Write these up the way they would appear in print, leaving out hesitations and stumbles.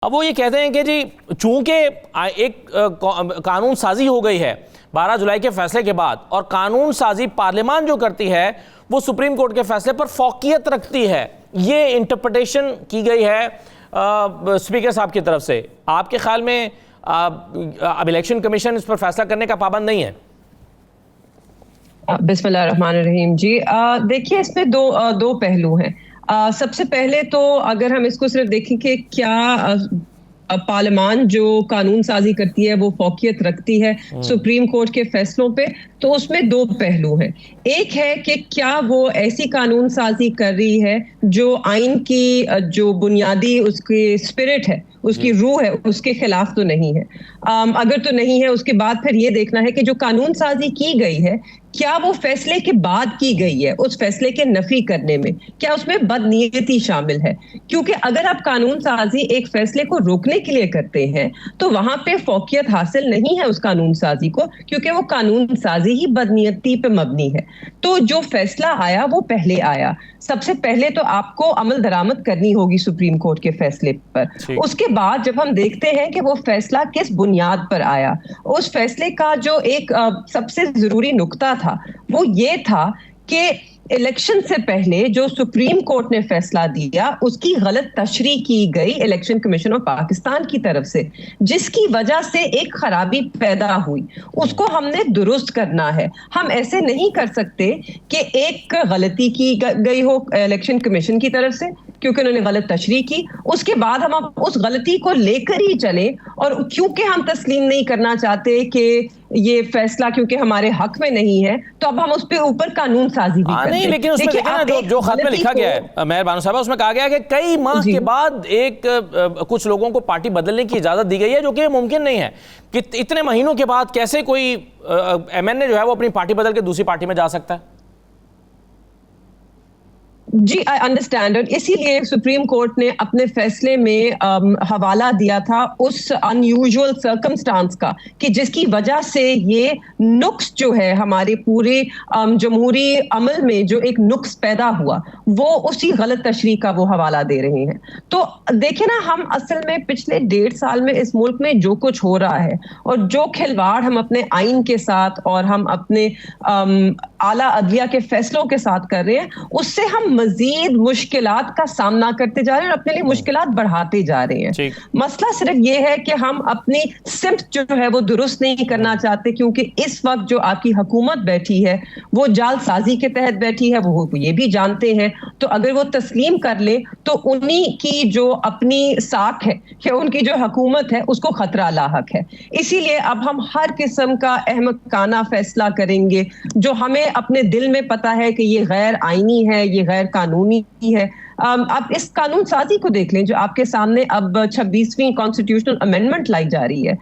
اب وہ یہ کہتے ہیں کہ جی چونکہ ایک قانون سازی ہو گئی ہے 12 جولائی کے فیصلے کے بعد، اور قانون سازی پارلیمان جو کرتی ہے وہ سپریم کورٹ کے فیصلے پر فوقیت رکھتی ہے، یہ انٹرپریٹیشن کی گئی ہے اسپیکر صاحب کی طرف سے. آپ کے خیال میں اب الیکشن کمیشن اس پر فیصلہ کرنے کا پابند نہیں ہے؟ بسم اللہ الرحمن الرحیم. جی دیکھیے، اس میں دو پہلو ہیں. سب سے پہلے تو اگر ہم اس کو صرف دیکھیں کہ کیا پارلیمان جو قانون سازی کرتی ہے وہ فوقیت رکھتی ہے سپریم کورٹ کے فیصلوں پہ، تو اس میں دو پہلو ہیں. ایک ہے کہ کیا وہ ایسی قانون سازی کر رہی ہے جو آئین کی جو بنیادی اس کی اسپرٹ ہے، اس کی روح ہے، اس کے خلاف تو نہیں ہے. اگر تو نہیں ہے، اس کے بعد پھر یہ دیکھنا ہے کہ جو قانون سازی کی گئی ہے کیا وہ فیصلے کے بعد کی گئی ہے، اس فیصلے کے نفی کرنے میں کیا اس میں بدنیتی شامل ہے. کیونکہ اگر آپ قانون سازی ایک فیصلے کو روکنے کے لیے کرتے ہیں تو وہاں پہ فوقیت حاصل نہیں ہے اس قانون سازی کو، کیونکہ وہ قانون سازی ہی بدنیتی پہ مبنی ہے. تو جو فیصلہ آیا وہ پہلے آیا. سب سے پہلے تو آپ کو عمل درآمد کرنی ہوگی سپریم کورٹ کے فیصلے پر. اس کے بعد جب ہم دیکھتے ہیں کہ وہ فیصلہ کس بنیاد پر آیا، اس فیصلے کا جو ایک سب سے ضروری نقطہ تھا وہ یہ تھا کہ الیکشن سے پہلے جو سپریم کورٹ نے فیصلہ دیا اس کی غلط تشریح کی گئی الیکشن کمیشن آف پاکستان کی طرف سے، جس کی وجہ سے ایک خرابی پیدا ہوئی. اس کو ہم نے درست کرنا ہے. ہم ایسے نہیں کر سکتے کہ ایک غلطی کی گئی ہو الیکشن کمیشن کی طرف سے کیونکہ انہوں نے غلط تشریح کی، اس کے بعد ہم اس غلطی کو لے کر ہی چلیں، اور کیونکہ ہم تسلیم نہیں کرنا چاہتے کہ یہ فیصلہ کیونکہ ہمارے حق میں نہیں ہے تو اب ہم اس پہ اوپر قانون سازی بھی کرتے ہیں. لیکن اس میں دیکھیں نا جو خط میں لکھا گیا ہے مہر بانو صاحبہ، اس میں کہا گیا ہے کہ کئی ماہ کے بعد کچھ لوگوں کو پارٹی بدلنے کی اجازت دی گئی ہے، جو کہ ممکن نہیں ہے کہ اتنے مہینوں کے بعد کیسے کوئی ایم این اے جو ہے وہ اپنی پارٹی بدل کے دوسری پارٹی میں جا سکتا ہے. جی آئی انڈرسٹینڈ. اسی لیے سپریم کورٹ نے اپنے فیصلے میں حوالہ دیا تھا اس ان یوزول سرکمسٹانس کا کہ جس کی وجہ سے یہ نقص جو ہے ہمارے پورے جمہوری عمل میں جو ایک نقص پیدا ہوا وہ اسی غلط تشریح کا وہ حوالہ دے رہے ہیں. تو دیکھیں نا، ہم اصل میں پچھلے 1.5 سال میں اس ملک میں جو کچھ ہو رہا ہے اور جو کھلواڑ ہم اپنے آئین کے ساتھ اور ہم اپنے اعلیٰ عدلیہ کے فیصلوں کے ساتھ کر رہے ہیں، اس سے ہم مزید مشکلات کا سامنا کرتے جا رہے ہیں اور اپنے لیے مشکلات بڑھاتے جا رہے ہیں. مسئلہ صرف یہ ہے کہ ہم اپنی سمت جو ہے وہ درست نہیں کرنا چاہتے، کیونکہ اس وقت جو آپ کی حکومت بیٹھی ہے وہ جال سازی کے تحت بیٹھی ہے، وہ یہ بھی جانتے ہیں. تو اگر وہ تسلیم کر لے تو انہی کی جو اپنی ساکھ ہے کہ ان کی جو حکومت ہے اس کو خطرہ لاحق ہے. اسی لیے اب ہم ہر قسم کا احمقانہ فیصلہ کریں گے جو ہمیں اپنے دل میں پتا ہے کہ یہ غیر آئینی ہے، یہ غیر قانونی ہے. اب اس قانون سازی کو دیکھ لیں جو آپ کے سامنے اب 26ویں کانسٹیٹیوشنل امینڈمنٹ لائی جا رہی ہے.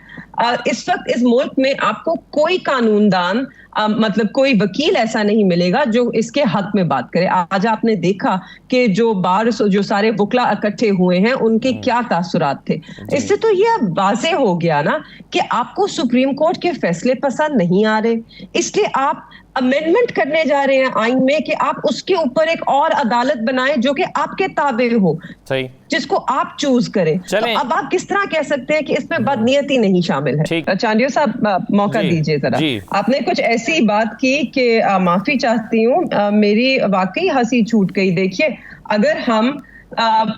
اس وقت اس ملک میں آپ کو کوئی قانون دان مطلب کوئی وکیل ایسا نہیں ملے گا جو اس کے حق میں بات کرے. آج آپ نے دیکھا کہ جو سارے وکلا اکٹھے ہوئے ہیں ان کے کیا تاثرات تھے. اس سے تو یہ واضح ہو گیا نا کہ آپ کو سپریم کورٹ کے فیصلے پسند نہیں آ رہے، اس لیے آپ امینڈمنٹ کرنے جا رہے ہیں آئین میں کہ آپ اس کے اوپر ایک اور عدالت بنائیں جو کہ آپ کے تابع ہو، جس کو آپ چوز کریں. تو اب آپ کس طرح کہہ سکتے ہیں کہ اس میں بدنیتی نہیں شامل ہے؟ چاندیو صاحب موقع دیجئے ذرا. آپ نے کچھ ایسی بات کی کہ معافی چاہتی ہوں، میری واقعی ہنسی چھوٹ گئی. دیکھیے، اگر ہم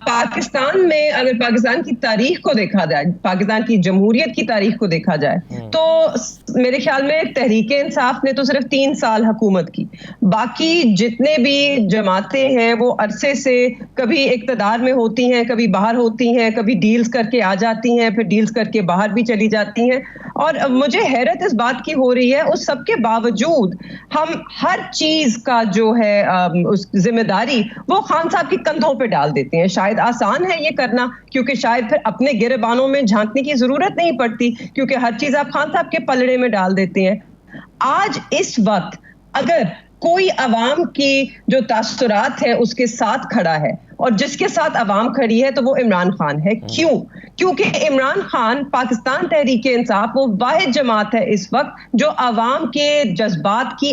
پاکستان میں اگر پاکستان کی تاریخ کو دیکھا جائے، پاکستان کی جمہوریت کی تاریخ کو دیکھا جائے تو میرے خیال میں تحریک انصاف نے تو صرف 3 سال حکومت کی. باقی جتنے بھی جماعتیں ہیں وہ عرصے سے کبھی اقتدار میں ہوتی ہیں، کبھی باہر ہوتی ہیں، کبھی ڈیلز کر کے آ جاتی ہیں، پھر ڈیلز کر کے باہر بھی چلی جاتی ہیں. اور مجھے حیرت اس بات کی ہو رہی ہے اس سب کے باوجود ہم ہر چیز کا جو ہے ذمہ داری وہ خان صاحب کے کندھوں پہ ڈال دیتے ہیں. شاید آسان ہے یہ کرنا، کیونکہ شاید پھر اپنے گریبانوں میں جھانکنے کی ضرورت نہیں پڑتی، کیونکہ ہر چیز آپ خان صاحب کے پلڑے میں ڈال دیتے ہیں. آج اس وقت اگر کوئی عوام کی جو تاثرات ہے اس کے ساتھ کھڑا ہے اور جس کے ساتھ عوام کھڑی ہے تو وہ عمران خان ہے. کیوں؟ کیونکہ عمران خان پاکستان تحریک انصاف وہ واحد جماعت ہے اس وقت جو عوام کے جذبات کی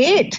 8